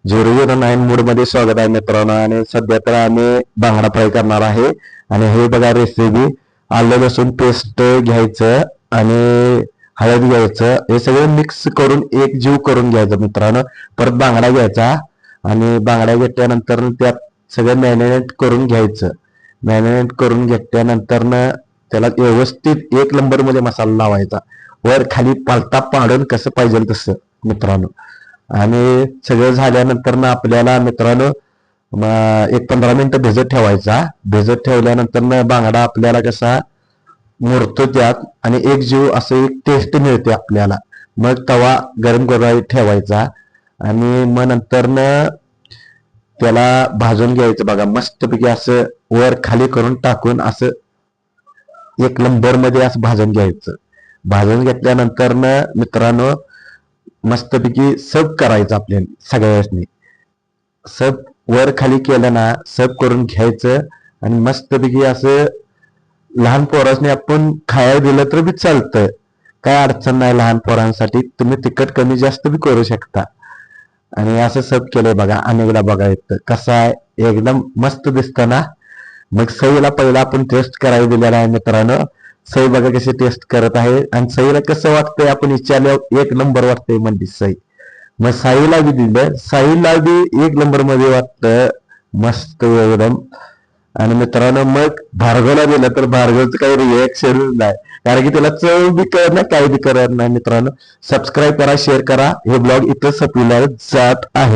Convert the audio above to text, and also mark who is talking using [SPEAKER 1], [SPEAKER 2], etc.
[SPEAKER 1] 009 mood मध्ये स्वागत आहे मित्रांनो. आणि सध्या तर आम्ही बांगडा फ्राय करणार आहे. आणि हे बघा रेसिपी, आलं लसूण पेस्ट घ्यायचं आणि हळद घ्यायचं, हे सगळं मिक्स करून एक जीव करून घ्यायचं मित्रांनो. परत बांगडा घ्यायचा आणि बांगडा घेतल्यानंतर त्यात सगळं मॅरिनेट करून घ्यायचं. मॅरिनेट करून घेतल्यानंतर त्याला व्यवस्थित एक नंबर मध्ये मसाला लावायचा, वर खाली पालता पाडून कसं पाहिजे तसं मित्रांनो. आणि सगळं झाल्यानंतर आपल्याला मित्रांनो एक 15 मिनिटं भिजत ठेवायचा. भिजत ठेवल्यानंतर बांगडा आपल्याला कसा मुरतो त्यात आणि एक जीव असं एक टेस्ट मिळते आपल्याला. मग तवा गरम करायला ठेवायचा आणि मग नंतर त्याला भाजून घ्यायचं. बघा मस्तपैकी असं वर खाली करून टाकून असं एक नंबर मध्ये असं भाजून घ्यायचं. भाजून घेतल्यानंतर मित्रांनो मस्तपैकी सर्व करायचं आपल्याला सगळ्यांनी. सर्व वर खाली केलं ना, सर्व करून घ्यायचं आणि मस्तपैकी असं लहान पोरांनी आपण खायला दिलं तर बी चालतं, काय अडचण नाही. लहान पोरांसाठी तुम्ही तिखट कमी जास्त बी करू शकता. आणि असं सर्व केलंय बघा. अनेकदा बघा येतं कसं आहे, एकदम मस्त दिसतं ना. मग सईला पहिला आपण टेस्ट करायला दिलेला आहे मित्रांनो. सई बघा कशी टेस्ट करत आहे आणि सईला कसं वाटतंय आपण विचारल्यावर एक नंबर वाटतंय म्हणते सई. मग साईला बी दिलं, साईला बी एक नंबर मध्ये वाटतं, मस्त एकदम. आणि मित्रांनो मग भार्गवला दिलं तर भार्गवचं काही रिएक्शन नाही, कारण की त्याला चव बी कळत नाही, काही बी करत नाही. मित्रांनो सबस्क्राईब करा, शेअर करा. हे ब्लॉग इथं संपविला जात आहे.